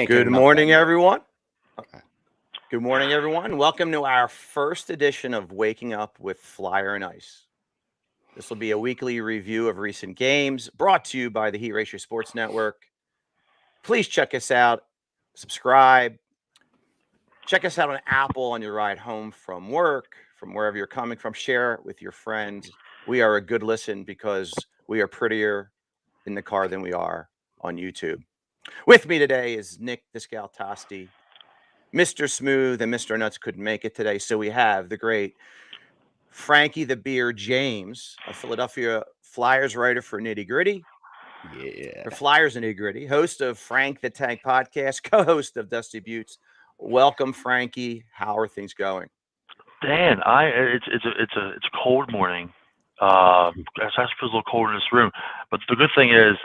Good morning, everyone. Good morning, everyone. Welcome to our first edition of Waking Up with Flyer and Ice. This will be a weekly review of recent games brought to you by the Heat Racer Sports Network. Please check us out, subscribe. Check us out on Apple on your ride home from work, from wherever you're coming from. Share it with your friends. We are a good listen because we are prettier in the car than we are on YouTube. With me today is Nick the Scout Tosti. Mr. Smooth and Mr. Nuts couldn't make it today, so we have the great Frankie the Beer James, a Philadelphia Flyers writer for Nitty Gritty. Yeah. For Flyers and Nitty Gritty, host of Frank the Tank podcast, co-host of Dusty Buttes. Welcome, Frankie. How are things going? Dan, it's a cold morning. It actually feels a little cold in this room, but the good thing is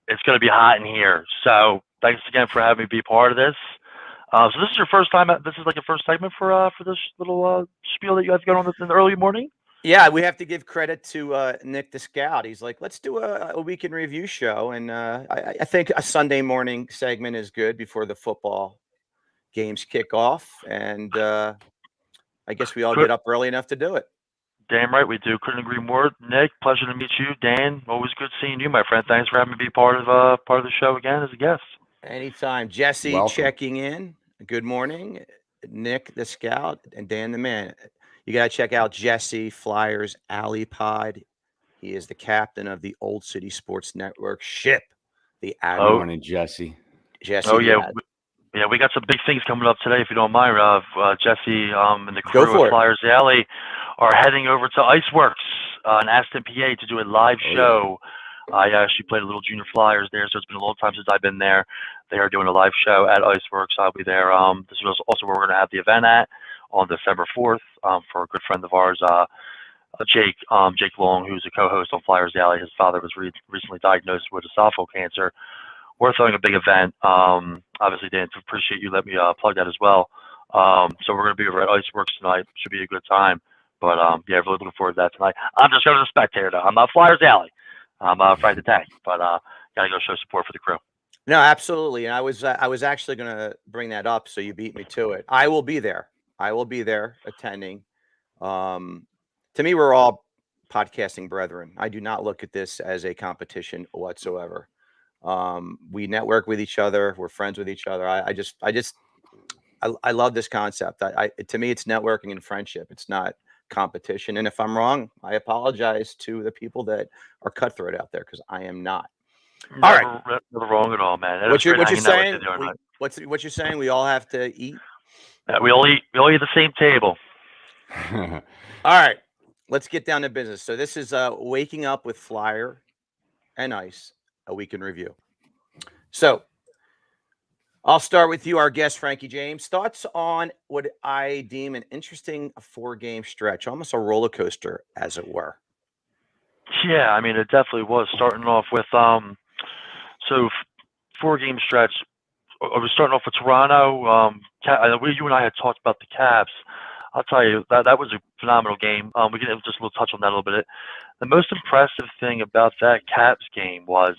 it's going to be hot in here. So thanks again for having me be part of this. So this is your first time. This is like your first segment for this little spiel that you guys got on in the early morning. Yeah, we have to give credit to Nick the Scout. He's like, let's do a week in review show, and I think a Sunday morning segment is good before the football games kick off, and I guess we all get up early enough to do it. Damn right we do. Couldn't agree more. Nick, pleasure to meet you. Dan, always good seeing you, my friend. Thanks for having me be part of the show again as a guest. Anytime. Jesse, welcome. Checking in. Good morning. Nick the Scout and Dan the Man. You got to check out Jesse Flyers Alley Pod. He is the captain of the Old City Sports Network ship. The Admiral. Good morning, Jesse. Jesse. Oh, yeah. We got some big things coming up today, if you don't mind. Jesse and the crew of Flyers Alley are heading over to Iceworks in Aston, PA to do a live show. I actually played a little junior Flyers there, so it's been a long time since I've been there. They are doing a live show at Iceworks. I'll be there. This is also where we're going to have the event at on December 4th for a good friend of ours, Jake Long, who's a co-host on Flyers Alley. His father was recently diagnosed with esophageal cancer. We're throwing a big event. Obviously, Dan, appreciate you letting me plug that as well. So we're going to be over at Iceworks tonight. Should be a good time. But yeah, really looking forward to that tonight. I'm just going to the spectator though. I'm Flyers Alley. I'm Frank the Tank, but gotta go show support for the crew. No, absolutely. And I was actually going to bring that up, so you beat me to it. I will be there. I will be there attending. To me, we're all podcasting brethren. I do not look at this as a competition whatsoever. We network with each other. We're friends with each other. I love this concept. To me, it's networking and friendship. It's not competition. And if I'm wrong, I apologize to the people that are cutthroat out there, because I am not. Never wrong at all, man. What you're saying? What you're saying? We all have to eat. We all eat at the same table. All right, let's get down to business. So this is Waking Up with Flyer and Ice, a week in review. So I'll start with you, our guest, Frankie James. Thoughts on what I deem an interesting 4-game stretch, almost a roller coaster, as it were. Yeah, I mean, it definitely was. Starting off with 4-game stretch. I was starting off with Toronto. You and I had talked about the Caps. I'll tell you, that was a phenomenal game. We can just a little touch on that a little bit. The most impressive thing about that Caps game was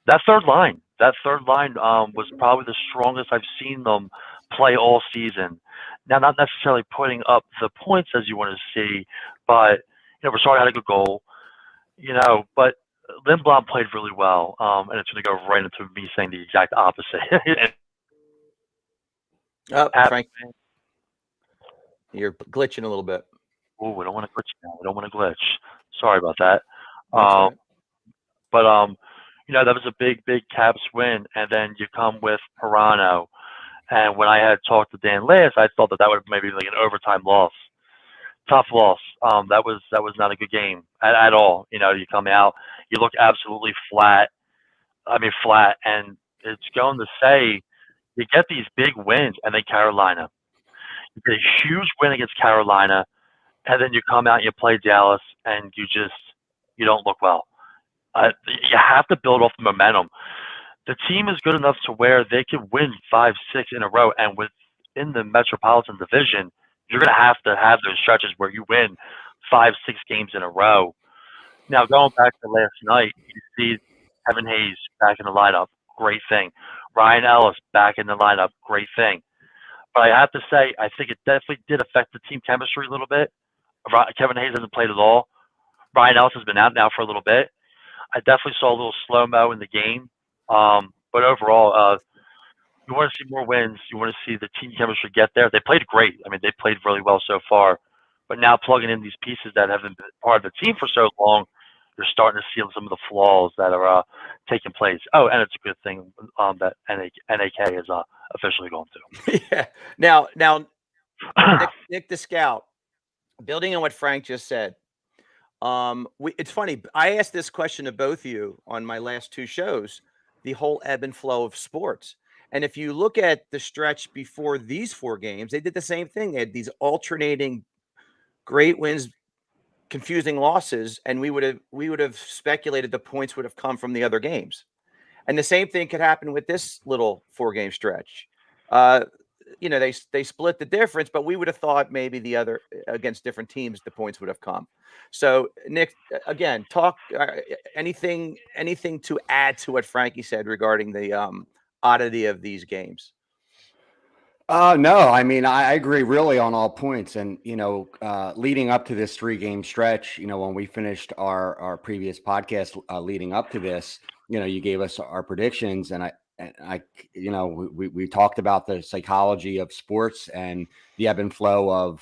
that third line. That third line was probably the strongest I've seen them play all season. Now, not necessarily putting up the points as you want to see, but Brassard had a good goal. But Linbaum played really well, and it's going to go right into me saying the exact opposite. Frank. You're glitching a little bit. Oh, we don't want to glitch now. We don't want to glitch. Sorry about that. That's all right. But that was a big Caps win, and then you come with Toronto. And when I had talked to Dan last, I thought that would maybe like an overtime loss, tough loss. That was not a good game at all. You come out, you look absolutely flat. Flat, and it's going to say you get these big wins, and then Carolina, you get a huge win against Carolina, and then you come out and you play Dallas, and you don't look well. You have to build off the momentum. The team is good enough to where they could win 5, 6 in a row, and within the Metropolitan Division, you're going to have those stretches where you win 5, 6 games in a row. Now, going back to last night, you see Kevin Hayes back in the lineup, great thing. Ryan Ellis back in the lineup, great thing. But I have to say, I think it definitely did affect the team chemistry a little bit. Kevin Hayes hasn't played at all. Ryan Ellis has been out now for a little bit. I definitely saw a little slow-mo in the game. But overall, you want to see more wins. You want to see the team chemistry get there. They played great. They played really well so far. But now plugging in these pieces that haven't been part of the team for so long, you're starting to see some of the flaws that are taking place. Oh, and it's a good thing that NAK is officially going to. Yeah. Now, Nick the Scout, building on what Frank just said, it's funny. I asked this question to both of you on my last 2 shows, the whole ebb and flow of sports. And if you look at the stretch before these 4 games, they did the same thing. They had these alternating great wins, confusing losses, and we would have speculated the points would have come from the other games. And the same thing could happen with this little 4-game stretch. They split the difference, but we would have thought maybe the other against different teams, the points would have come. So, Nick, again, talk anything to add to what Frankie said regarding the oddity of these games? No, I agree really on all points. And, leading up to this 3-game stretch, when we finished our previous podcast leading up to this, you gave us our predictions, and we talked about the psychology of sports and the ebb and flow of,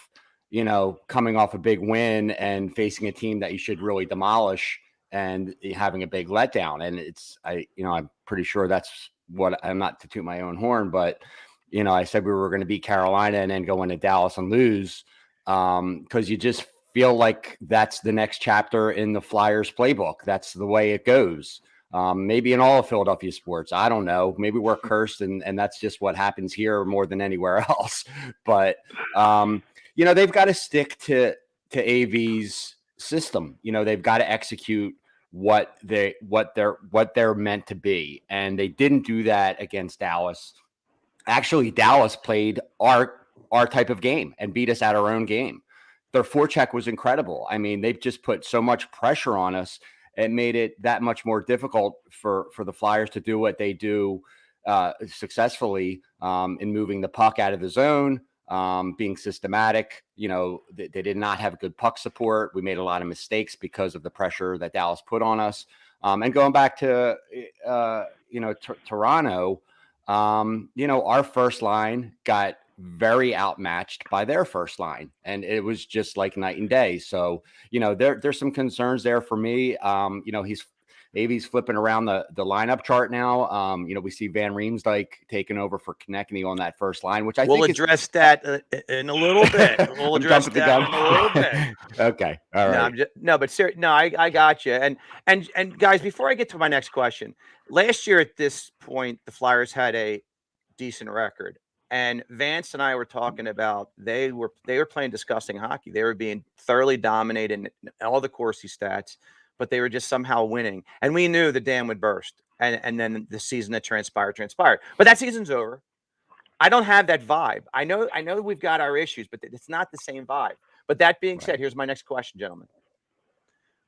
coming off a big win and facing a team that you should really demolish and having a big letdown. And I'm pretty sure that's what, I'm not to toot my own horn, but I said we were going to beat Carolina and then go into Dallas and lose, because you just feel like that's the next chapter in the Flyers playbook. That's the way it goes. Maybe in all of Philadelphia sports, I don't know. Maybe we're cursed, and that's just what happens here more than anywhere else. But they've got to stick to AV's system. They've got to execute what they're meant to be, and they didn't do that against Dallas. Actually, Dallas played our type of game and beat us at our own game. Their forecheck was incredible. They've just put so much pressure on us. It made it that much more difficult for the Flyers to do what they do successfully in moving the puck out of the zone, being systematic. They did not have good puck support. We made a lot of mistakes because of the pressure that Dallas put on us. And going back to Toronto, our first line got very outmatched by their first line, and it was just like night and day. So, there's some concerns there for me. AV's flipping around the lineup chart now. We see Van Riemsdyk taking over for Konechny on that first line, which we'll address that in a little bit. We'll address that in a little bit. Okay. All right. I got you. And guys, before I get to my next question, last year at this point, the Flyers had a decent record, and Vance and I were talking about they were playing disgusting hockey. They were being thoroughly dominated in all the Corsi stats, but they were just somehow winning. And we knew the dam would burst, and then the season that transpired. But that season's over. I don't have that vibe. I know we've got our issues, but it's not the same vibe. But that being said, here's my next question, gentlemen.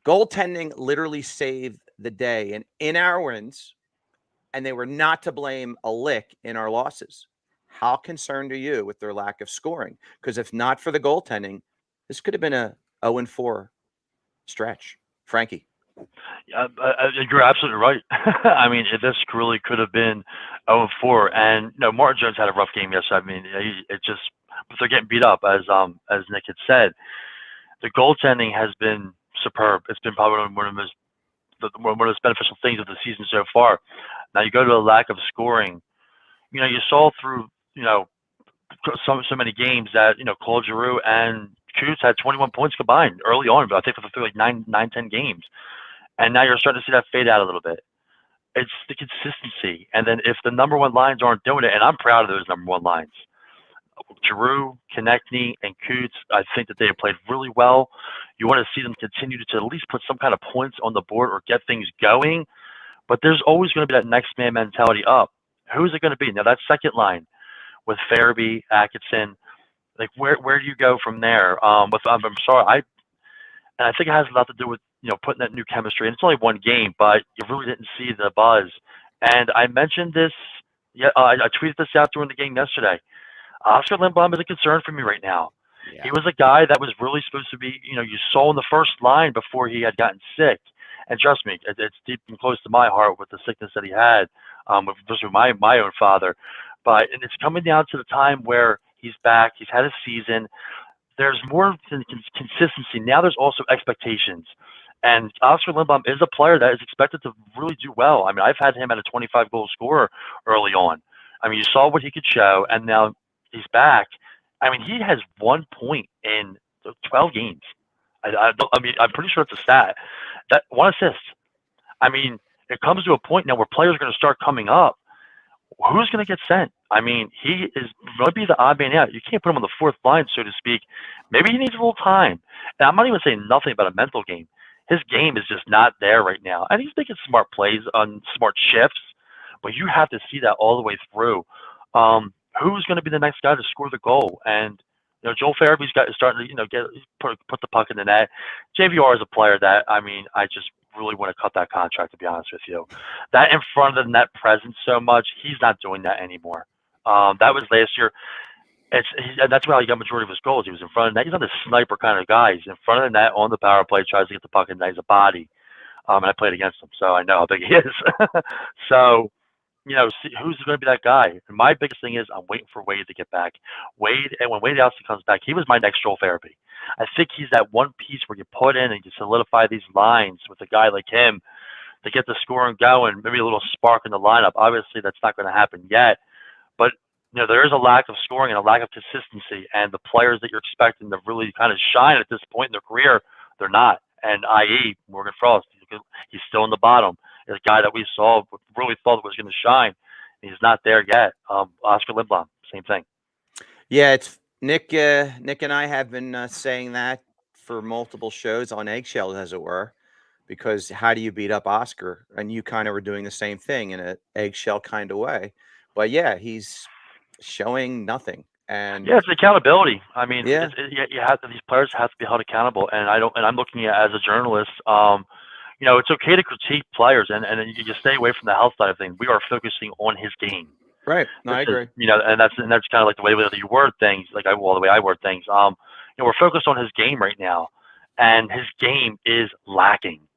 Goaltending literally saved the day and in our wins, and they were not to blame a lick in our losses. How concerned are you with their lack of scoring? Because if not for the goaltending, this could have been a 0-4 stretch. Frankie. You're absolutely right. I mean, this really could have been 0-4, and Martin Jones had a rough game yesterday. I mean, but they're getting beat up, as Nick had said. The goaltending has been superb. It's been probably one of one of the most beneficial things of the season so far. Now you go to a lack of scoring. You saw through so many games that Claude Giroux and Coots had 21 points combined early on, but I think through like 10 games. And now you're starting to see that fade out a little bit. It's the consistency. And then if the number one lines aren't doing it, and I'm proud of those number one lines, Giroux, Konechny, and Coots, I think that they have played really well. You want to see them continue to at least put some kind of points on the board or get things going. But there's always going to be that next man mentality up. Who is it going to be? Now, that second line with Farabee, Atkinson, like where do you go from there? I'm sorry, I think it has a lot to do with putting that new chemistry. And it's only one game, but you really didn't see the buzz. And I mentioned this. Yeah, I tweeted this out during the game yesterday. Oscar Linbaum is a concern for me right now. Yeah. He was a guy that was really supposed to be, you saw in the first line before he had gotten sick. And trust me, it's deep and close to my heart with the sickness that he had, with my own father. But it's coming down to the time where he's back. He's had a season. There's more consistency. Now there's also expectations. And Oscar Linbaum is a player that is expected to really do well. I mean, I've had him at a 25-goal scorer early on. I mean, you saw what he could show, and now he's back. I mean, he has 1 point in 12 games. I mean, I'm pretty sure it's a stat. That 1 assist. I mean, it comes to a point now where players are going to start coming up. Who's going to get sent? I mean, he is going to be the odd man out. You can't put him on the fourth line, so to speak. Maybe he needs a little time. And I'm not even saying nothing about a mental game. His game is just not there right now. And he's making smart plays on smart shifts, but you have to see that all the way through. Who's going to be the next guy to score the goal? And Joel Farabee's starting to put the puck in the net. JVR is a player that I just really want to cut that contract, to be honest with you. That in front of the net presence so much, he's not doing that anymore. That was last year. And that's where he got majority of his goals. He was in front of the net. He's not a sniper kind of guy. He's in front of the net on the power play, tries to get the puck in the net. He's a body. And I played against him, so I know how big he is. So, see, who's going to be that guy? And my biggest thing is I'm waiting for Wade to get back. And when Wade Allison comes back, he was my next Joel Farabee. I think he's that one piece where you put in and you solidify these lines with a guy like him to get the scoring going, maybe a little spark in the lineup. Obviously, that's not going to happen yet. But, there is a lack of scoring and a lack of consistency. And the players that you're expecting to really kind of shine at this point in their career, they're not. And i.e. Morgan Frost, he's still in the bottom. Is a guy that we really thought was going to shine. He's not there yet. Oscar Linbaum, same thing. Yeah, it's Nick. Nick and I have been saying that for multiple shows on eggshells, as it were, because how do you beat up Oscar? And you kind of were doing the same thing in an eggshell kind of way. But yeah, he's showing nothing. And yeah, it's accountability. I mean, you have these players have to be held accountable. And I'm looking at as a journalist. It's okay to critique players, and you just stay away from the health side of things. We are focusing on his game. Right. No, I agree. And that's kind of like the way that you word things, the way I word things. We're focused on his game right now, and his game is lacking.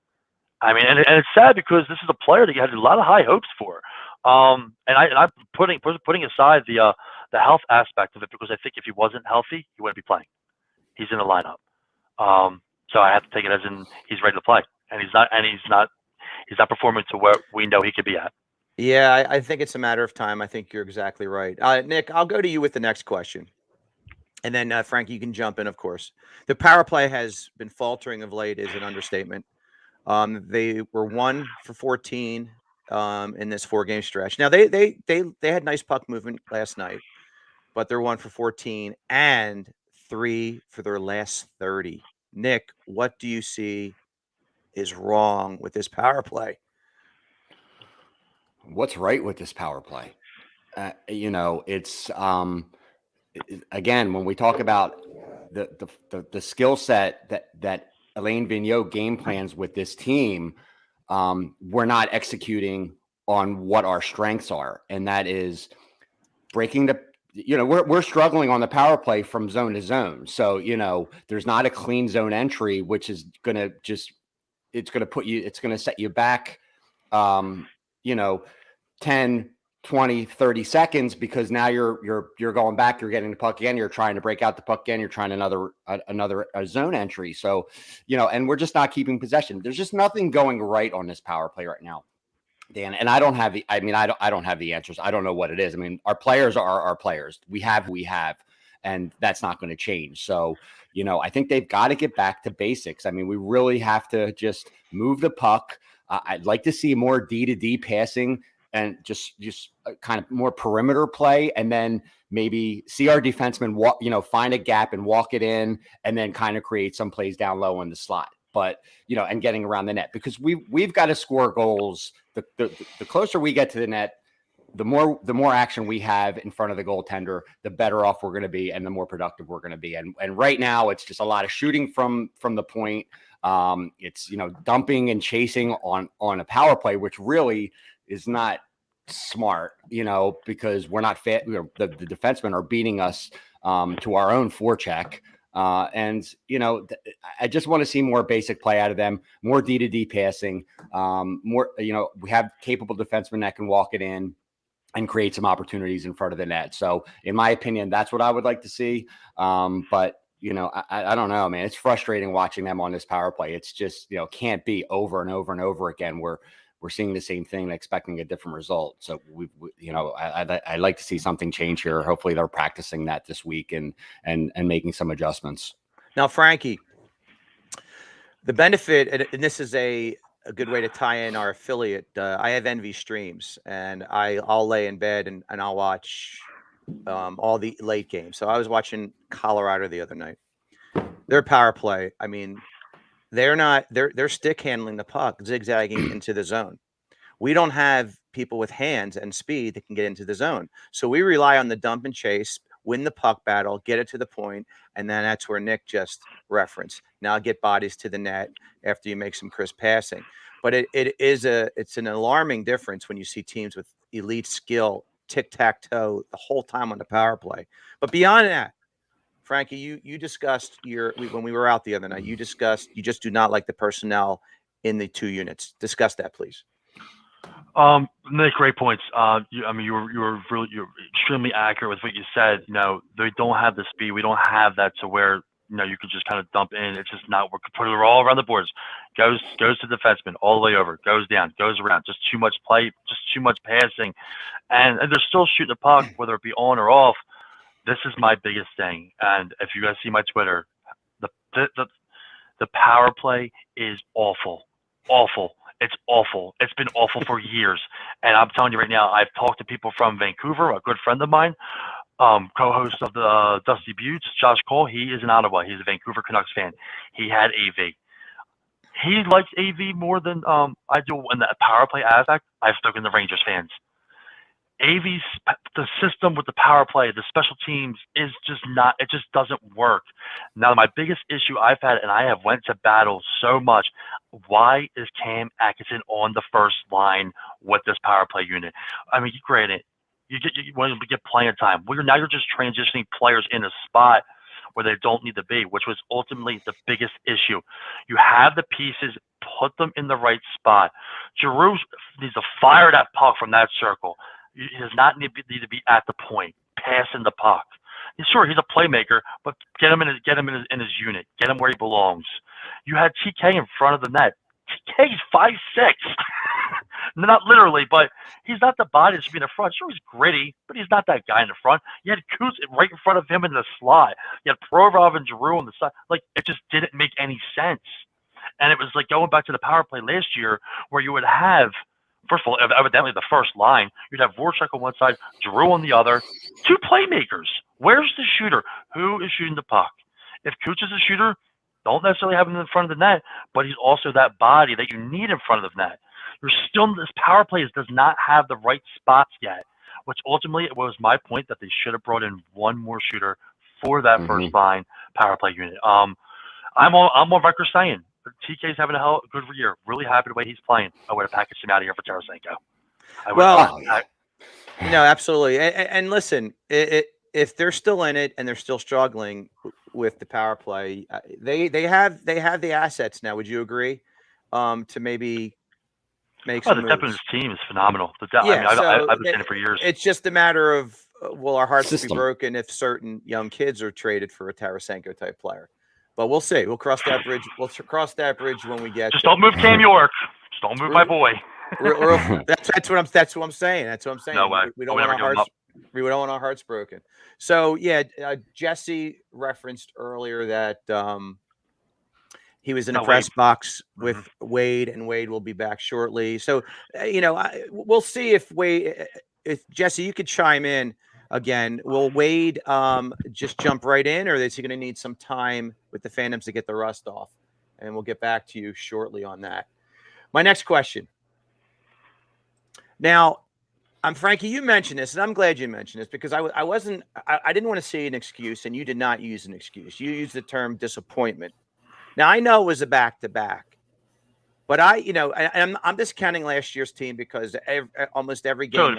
I mean, and it's sad because this is a player that you had a lot of high hopes for. And I'm putting aside the health aspect of it, because I think if he wasn't healthy, he wouldn't be playing. He's in the lineup. So I have to take it as in he's ready to play. And he's not performing to where we know he could be at. Yeah, I think it's a matter of time. I think you're exactly right. Nick, I'll go to you with the next question. And then, Frank, you can jump in, of course. The power play has been faltering of late is an understatement. They were 1 for 14 in this 4-game stretch. Now, they had nice puck movement last night, but they're 1 for 14 and 3 for their last 30. Nick, what do you see is wrong with this power play? What's right with this power play? It's again, when we talk about the skill set that Alain Vigneault game plans with this team, we're not executing on what our strengths are, and that is breaking we're struggling on the power play from zone to zone. So, there's not a clean zone entry, which is going to just it's going to set you back, 10, 20, 30 seconds, because now you're going back, you're getting the puck again, you're trying to break out the puck again, you're trying another zone entry. So, and we're just not keeping possession. There's just nothing going right on this power play right now, Dan. And I don't have the answers. I don't know what it is. I mean, our players are our players. We have, and that's not going to change. So, I think they've got to get back to basics. I mean, we really have to just move the puck. I'd like to see more D-to-D passing, and just kind of more perimeter play, and then maybe see our defensemen walk, find a gap and walk it in, and then kind of create some plays down low in the slot. But, and getting around the net, because we've got to score goals. The closer we get to the net, the more action we have in front of the goaltender, the better off we're going to be, and the more productive we're going to be. And right now it's just a lot of shooting from the point. It's, dumping and chasing on a power play, which really is not smart, because we're not fit. The defensemen are beating us to our own forecheck. And, I just want to see more basic play out of them, more D-to-D passing, more, we have capable defensemen that can walk it in and create some opportunities in front of the net. So in my opinion, that's what I would like to see. But, I don't know, man. It's frustrating watching them on this power play. It's just, can't be over and over and over again. We're seeing the same thing and expecting a different result. So I'd like to see something change here. Hopefully they're practicing that this week and making some adjustments. Now, Frankie, the benefit, and this is a good way to tie in our affiliate. I have Envy Streams, and I'll lay in bed and I'll watch all the late games. So I was watching Colorado the other night. Their power play, I mean, they're stick handling the puck, zigzagging into the zone. We don't have people with hands and speed that can get into the zone. So we rely on the dump and chase, win the puck battle, get it to the point, and then that's where Nick just referenced. Now get bodies to the net after you make some crisp passing. But it's an alarming difference when you see teams with elite skill, tic-tac-toe the whole time on the power play. But beyond that, Frankie, you discussed when we were out the other night, you just do not like the personnel in the two units. Discuss that, please. Nick, great points. You're extremely accurate with what you said. They don't have the speed. We don't have that to where you could just kind of dump in. It's just not. We could put it all around the boards. Goes to the defenseman all the way over. Goes down. Goes around. Just too much play. Just too much passing, and they're still shooting the puck, whether it be on or off. This is my biggest thing. And if you guys see my Twitter, the power play is awful. It's awful. It's been awful for years. And I'm telling you right now, I've talked to people from Vancouver, a good friend of mine, co-host of the Dusty Buttes, Josh Cole. He is in Ottawa. He's a Vancouver Canucks fan. He had AV. He likes AV more than I do in the power play aspect. I've spoken to Rangers fans. AV's the system with the power play, the special teams is just not. It just doesn't work. Now, my biggest issue I've had, and I have went to battle so much. Why is Cam Atkinson on the first line with this power play unit? I mean, granted, you want to get playing time. Now you're just transitioning players in a spot where they don't need to be, which was ultimately the biggest issue. You have the pieces, put them in the right spot. Giroux needs to fire that puck from that circle. He does not need to be at the point, passing the puck. Sure, he's a playmaker, but get him in his unit. Get him where he belongs. You had TK in front of the net. TK's 5'6". Not literally, but he's not the body that should be in the front. Sure, he's gritty, but he's not that guy in the front. You had Kuz right in front of him in the slot. You had Provorov and Giroux on the side. Like, it just didn't make any sense. And it was like going back to the power play last year where you would have, first of all, evidently the first line, you'd have Voracek on one side, Giroux on the other, two playmakers. Where's the shooter? Who is shooting the puck? If Kuch is a shooter, don't necessarily have him in front of the net, but he's also that body that you need in front of the net. This power play does not have the right spots yet, which ultimately it was my point that they should have brought in one more shooter for that first line power play unit. I'm on record saying TK's having a good year. Really happy the way he's playing. I would have packaged him out of here for Tarasenko. Absolutely. And listen, if they're still in it and they're still struggling with the power play, they have the assets now. Would you agree? to maybe make some the moves. depth of this team is phenomenal. I've been saying it for years. It's just a matter of will our hearts be broken if certain young kids are traded for a Tarasenko type player? But we'll see. We'll cross that bridge. We'll cross that bridge when we get. Just don't move Cam York. Just don't move my boy. That's what I'm saying. That's what I'm saying. No way. We don't want our hearts. We don't want our hearts broken. So yeah, Jesse referenced earlier that he was in a press box with Wade, and Wade will be back shortly. So we'll see if Jesse, you could chime in again. Will Wade just jump right in, or is he going to need some time with the Phantoms to get the rust off? And we'll get back to you shortly on that. My next question. Now, Frankie, you mentioned this, and I'm glad you mentioned this because I didn't want to say an excuse, and you did not use an excuse. You used the term disappointment. Now, I know it was a back-to-back, but I'm discounting last year's team because almost every game,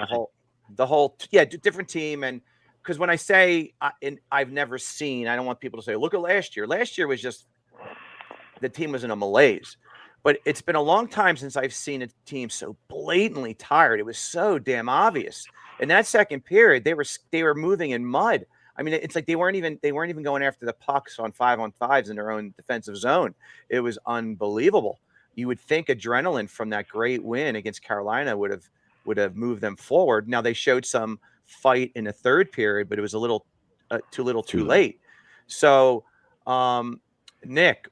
different team. And because when I say I've never seen, I don't want people to say, look at last year. Last year was just the team was in a malaise. But it's been a long time since I've seen a team so blatantly tired. It was so damn obvious. In that second period, they were moving in mud. I mean, it's like they weren't even going after the pucks on 5-on-5s in their own defensive zone. It was unbelievable. You would think adrenaline from that great win against Carolina would have moved them forward. Now they showed some fight in the third period, but it was a little too late. So, Nick,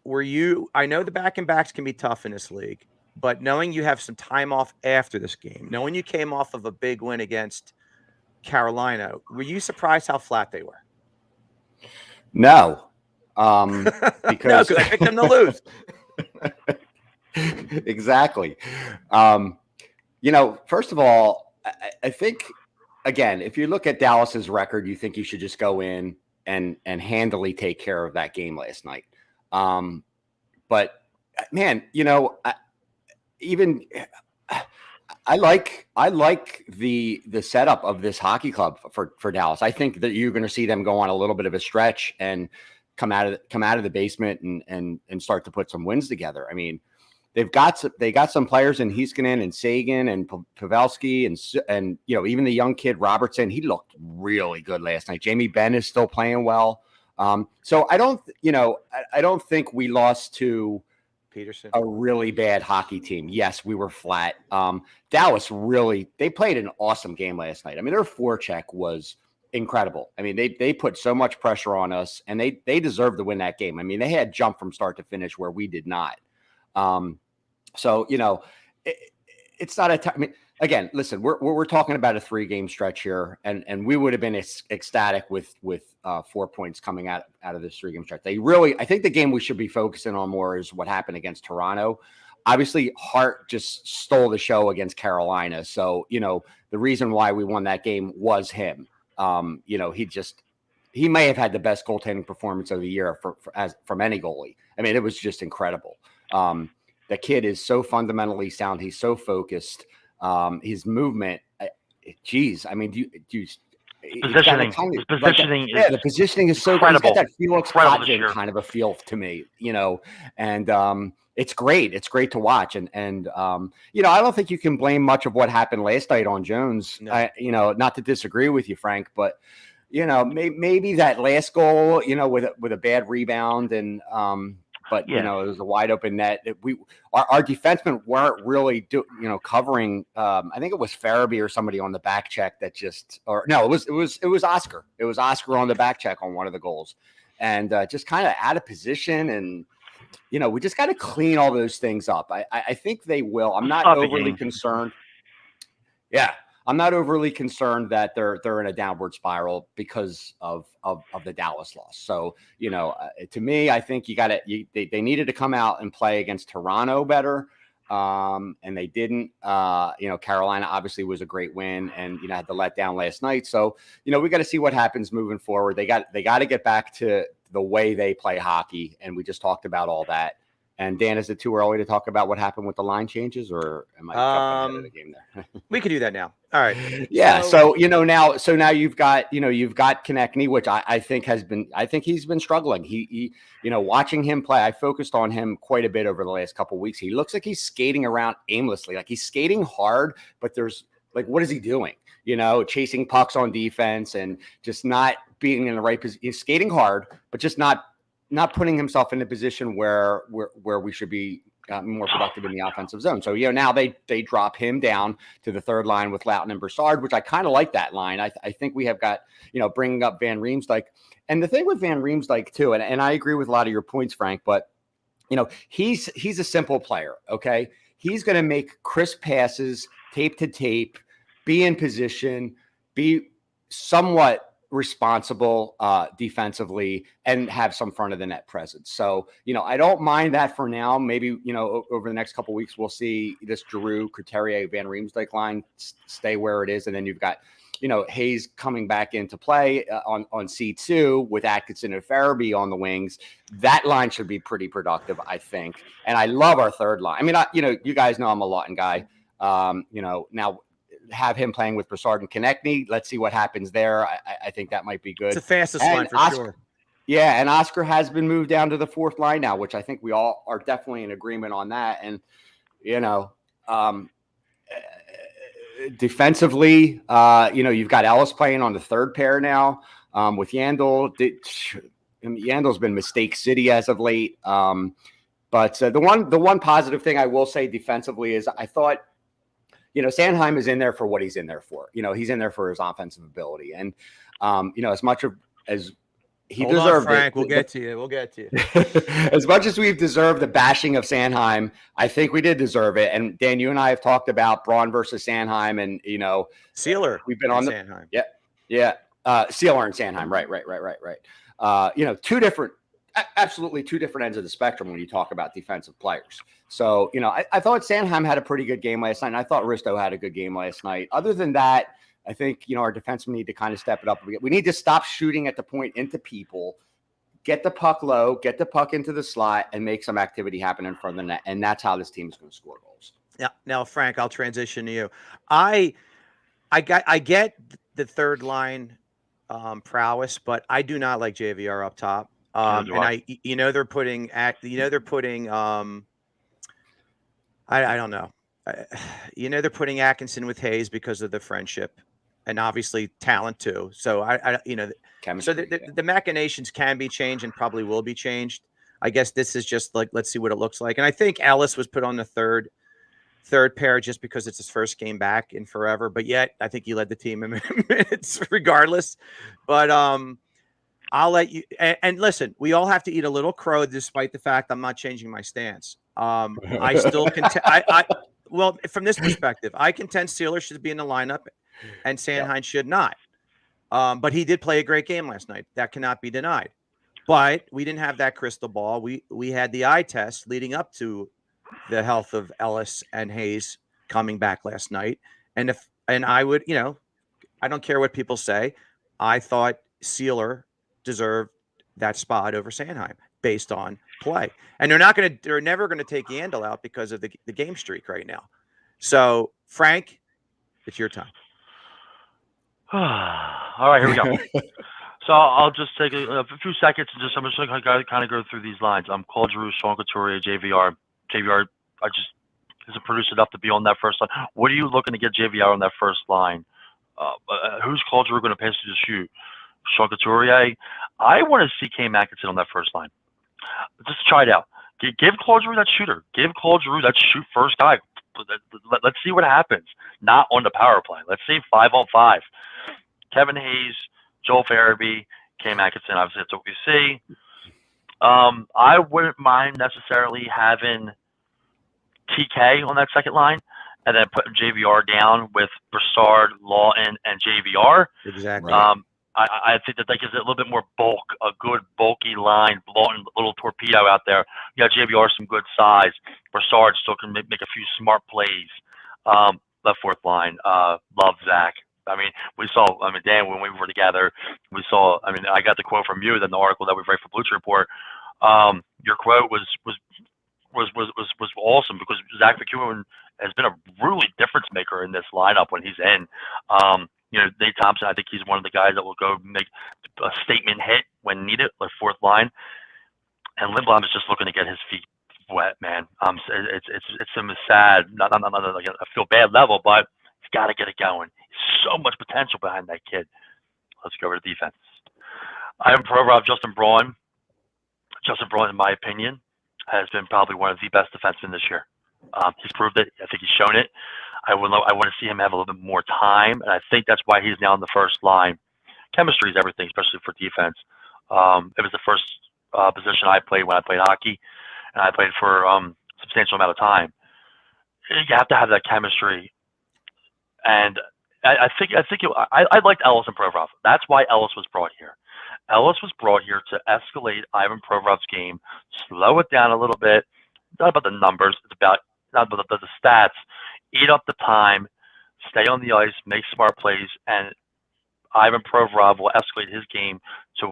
I know the back and backs can be tough in this league, but knowing you have some time off after this game, knowing you came off of a big win against Carolina, were you surprised how flat they were? No. Because I picked them to lose. Exactly. First of all, I think, again, if you look at Dallas's record, you think you should just go in and handily take care of that game last night. But man, I like the setup of this hockey club for Dallas. I think that you're going to see them go on a little bit of a stretch and come out of the basement and start to put some wins together. I mean, they got some players in Heiskanen and Sagan and Pavelski and even the young kid Robertson. He looked really good last night. Jamie Benn is still playing well. So I don't think we lost to Peterson, a really bad hockey team. Yes, we were flat. Dallas they played an awesome game last night. I mean, their forecheck was incredible. I mean, they put so much pressure on us, and they deserved to win that game. I mean, they had jump from start to finish where we did not. So it's not a. I mean, again, listen, we're talking about a 3-game stretch here, and we would have been ecstatic with 4 points coming out of this 3-game stretch. I think the game we should be focusing on more is what happened against Toronto. Obviously, Hart just stole the show against Carolina. So, the reason why we won that game was him. He may have had the best goaltending performance of the year from any goalie. I mean, it was just incredible. The kid is so fundamentally sound. He's so focused. His movement, geez. I mean, positioning. The positioning is so incredible. He's got that Felix Potvin kind of a feel to me, and it's great. It's great to watch, and I don't think you can blame much of what happened last night on Jones. No. Not to disagree with you, Frank, but maybe that last goal, with a bad rebound and. But it was a wide open net. Our defensemen weren't really covering. I think it was Farabee or somebody on the back check that it was Oscar. It was Oscar on the back check on one of the goals, and just kind of out of position. And we just got to clean all those things up. I think they will. I'm not overly concerned. Yeah. I'm not overly concerned that they're in a downward spiral because of the Dallas loss. So, to me, I think they needed to come out and play against Toronto better. And they didn't. Carolina obviously was a great win and, had the letdown last night. So, we got to see what happens moving forward. They got to get back to the way they play hockey. And we just talked about all that. And Dan, is it too early to talk about what happened with the line changes, or am I jumping ahead of the game there? We could do that now. All right. Yeah. So now you've got Konechny, which I think he's been struggling. He watching him play, I focused on him quite a bit over the last couple of weeks. He looks like he's skating around aimlessly, like he's skating hard, but there's like, what is he doing? Chasing pucks on defense and just not being in the right position. He's skating hard, but just not putting himself in a position where we should be more productive in the offensive zone. So, now they drop him down to the third line with Loughton and Brassard, which I kind of like that line. I think we have got, bringing up Van Riemsdyk. And the thing with Van Riemsdyk too, and I agree with a lot of your points, Frank, but he's a simple player. Okay. He's going to make crisp passes, tape to tape, be in position, be somewhat responsible defensively, and have some front of the net presence. So, I don't mind that for now. Maybe, over the next couple of weeks, we'll see this Giroux, Couturier, Van Riemsdyk line stay where it is. And then you've got, Hayes coming back into play on C2 with Atkinson and Farabee on the wings. That line should be pretty productive, I think. And I love our third line. I mean, you guys know I'm a Lawton guy. Now have him playing with Brassard and Konechny. Let's see what happens there. I think that might be good. It's the fastest line for sure. Yeah, and Oscar has been moved down to the fourth line now, which I think we all are definitely in agreement on that. And, defensively, you've got Ellis playing on the third pair now with Yandel. Yandel's been mistake city as of late. But the one positive thing I will say defensively is I thought, Sanheim is in there for what he's in there for. He's in there for his offensive ability. And, as much as he Hold deserved on, Frank, it. We'll get to you. As much as we've deserved the bashing of Sanheim, I think we did deserve it. And Dan, you and I have talked about Braun versus Sanheim and, Sealer. We've been on Sanheim. Yeah. Sealer and Sanheim. Right. Absolutely two different ends of the spectrum when you talk about defensive players. So, I thought Sanheim had a pretty good game last night, and I thought Risto had a good game last night. Other than that, I think, our defensemen need to kind of step it up. We need to stop shooting at the point into people, get the puck low, get the puck into the slot, and make some activity happen in front of the net. And that's how this team is going to score goals. Yeah. Now, Frank, I'll transition to you. I get the third line prowess, but I do not like JVR up top. And they're putting I don't know. They're putting Atkinson with Hayes because of the friendship and obviously talent too. So Chemistry, the machinations can be changed and probably will be changed. I guess this is just like, let's see what it looks like. And I think Ellis was put on the third pair just because it's his first game back in forever. But yet I think he led the team in minutes regardless. But, I'll let you and listen, we all have to eat a little crow despite the fact I'm not changing my stance. I still well, from this perspective, I contend Sealer should be in the lineup and Sanheim should not. But he did play a great game last night. That cannot be denied. But we didn't have that crystal ball. We had the eye test leading up to the health of Ellis and Hayes coming back last night. And I would, I don't care what people say. I thought Sealer deserved that spot over Sanheim based on play. And they're never going to take Yandel out because of the game streak right now. So, Frank, it's your time. All right, here we go. So I'll just take a few seconds and I'm just going to kind of go through these lines. Claude Giroux, Sean Couturier, JVR. JVR, isn't produced enough to be on that first line. What are you looking to get JVR on that first line? Who's Claude Giroux going to pass to the shoot? Sean Couturier. I want to see Cam Atkinson on that first line. Just try it out. Give Claude Giroux that shooter. Give Claude Giroux that shoot first guy. Let's see what happens. Not on the power play. Let's see 5-on-5. Kevin Hayes, Joel Farabee, Cam Atkinson. Obviously, that's what we see. I wouldn't mind necessarily having TK on that second line and then putting JVR down with Brassard, Lawton, and JVR. Exactly. I think that gives it a little bit more bulk, a good bulky line, Lawton, little torpedo out there. You got JVR, some good size. Brassard still can make a few smart plays. Left fourth line, love Zach. Dan, when we were together, I got the quote from you, then the article that we wrote for Blue Report. Your quote was was awesome because Zach McEwen has been a really difference maker in this lineup when he's in. Nate Thompson, I think he's one of the guys that will go make a statement hit when needed, like fourth line. And Linbaum is just looking to get his feet wet, man. It's some sad, not like a feel bad level, but he's got to get it going. So much potential behind that kid. Let's go over to defense. Ivan Provorov, Justin Braun. Justin Braun, in my opinion, has been probably one of the best defensemen this year. He's proved it. I think he's shown it. I want to see him have a little bit more time, and I think that's why he's now in the first line. Chemistry is everything, especially for defense. It was the first position I played when I played hockey, and I played for a substantial amount of time. You have to have that chemistry, and I liked Ellis and Provorov. That's why Ellis was brought here. Ellis was brought here to escalate Ivan Provorov's game, slow it down a little bit. Not about the numbers, it's about not about the stats. Eat up the time, stay on the ice, make smart plays, and Ivan Provorov will escalate his game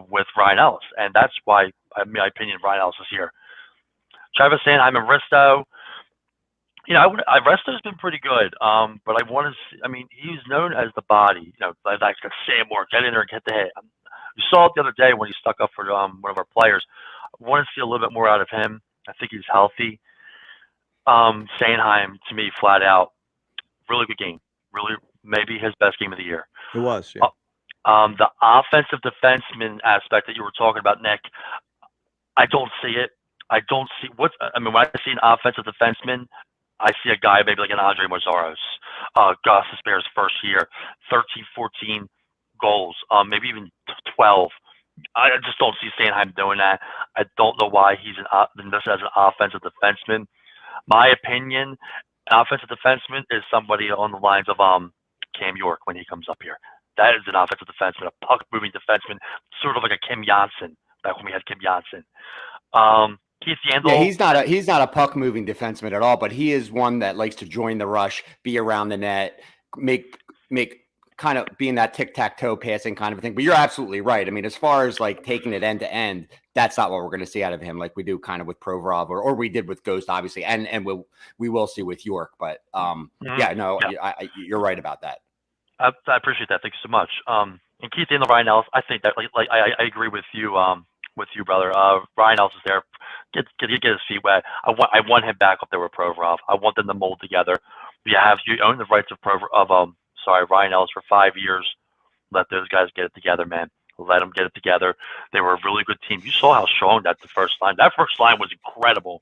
with Ryan Ellis, and that's why, in my opinion, Ryan Ellis is here. Travis Sanheim and Risto. Risto's been pretty good, but I want to see. I mean, he's known as the body. Like say more, get in there and get the hit. You saw it the other day when he stuck up for one of our players. I want to see a little bit more out of him. I think he's healthy. Sanheim, to me, flat out, really good game. Really, maybe his best game of the year. It was, yeah. The offensive defenseman aspect that you were talking about, Nick, I don't see it. I don't see when I see an offensive defenseman, I see a guy maybe like an Andre Mazaros, Gus Despair's first year, 13, 14 goals, maybe even 12. I just don't see Sanheim doing that. I don't know why he's listed as an offensive defenseman. My opinion, an offensive defenseman is somebody on the lines of Cam York when he comes up here. That is an offensive defenseman, a puck-moving defenseman, sort of like a Kim Janssen, back when we had Kim Janssen. Keith Yandel. Yeah, he's not a puck-moving defenseman at all, but he is one that likes to join the rush, be around the net, make kind of being that tic-tac-toe passing kind of thing. But you're absolutely right. I mean, as far as like taking it end to end, that's not what we're going to see out of him, like we do kind of with Provorov or we did with Ghost, obviously, and we will see with York. But you're right about that. I appreciate that. Thank you so much. And Keith and Ryan Ellis, I think that I agree with you, brother. Ryan Ellis is there. Get his feet wet. I want him back up there with Provorov. I want them to mold together. You own the rights of Ryan Ellis for 5 years. Let those guys get it together, man. Let them get it together. They were a really good team. You saw how strong that first line was incredible.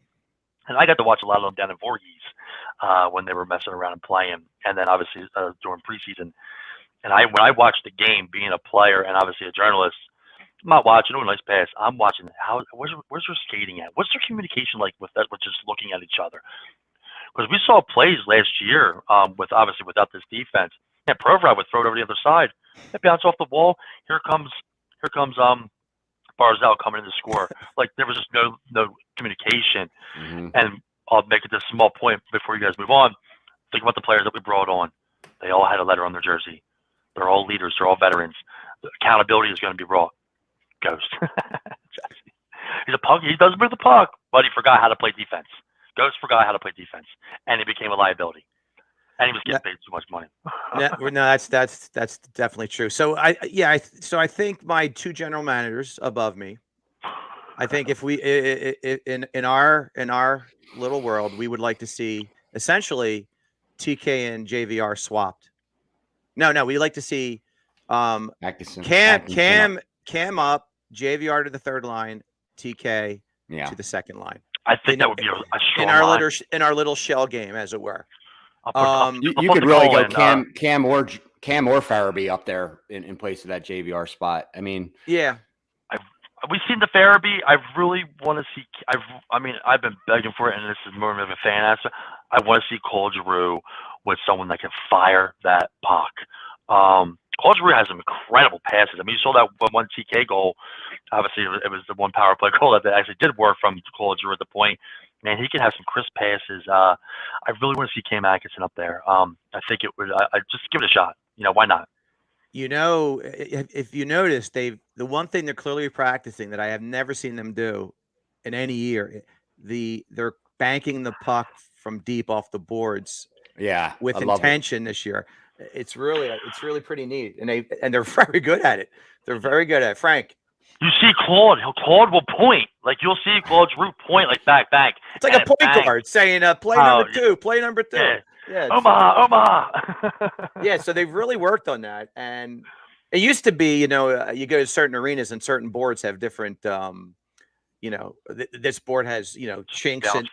And I got to watch a lot of them down in Voorhees when they were messing around and playing. And then obviously during preseason. And when I watched the game, being a player and obviously a journalist, I'm not watching, oh, nice pass. I'm watching where's their skating at? What's their communication like with just looking at each other? Because we saw plays last year without this defense. And Provorov would throw it over the other side. It bounced off the wall. Here comes Barzal coming in to score. Like there was just no communication. Mm-hmm. And I'll make it this small point before you guys move on. Think about the players that we brought on. They all had a letter on their jersey. They're all leaders. They're all veterans. The accountability is going to be raw. Ghost. He's a punk. He does move the puck, but he forgot how to play defense. Ghost forgot how to play defense, and he became a liability. And he was getting paid too much money. No, that's definitely true. So I think my two general managers above me, I think if we in our little world, we would like to see essentially TK and JVR swapped. No, we like to see Cam up, JVR to the third line, TK to the second line. I think that would be a strong in our little shell game, as it were. You could really go Cam or Farabee up there in place of that JVR spot. I mean, yeah. We've seen the Farabee. I really want to see. I've been begging for it, and this is more of a fan aspect. I want to see Cole Giroux with someone that can fire that puck. Cole Giroux has some incredible passes. I mean, you saw that one TK goal. Obviously, it was the one power play goal that actually did work from Cole Giroux at the point. Man, he can have some crisp passes. I really want to see Cam Atkinson up there. I think it would. I just give it a shot. Why not? If you notice, the one thing they're clearly practicing that I have never seen them do in any year, their banking the puck from deep off the boards. Yeah, with intention this year. It's really pretty neat, and they're very good at it. They're very good at it. Frank, you see Claude will point. Like you'll see Claude's root point like back. It's like a point guard saying, play number two, play number two. Yeah. Omaha. Yeah, so they've really worked on that. And it used to be, you go to certain arenas and certain boards have different, this board has, chinks and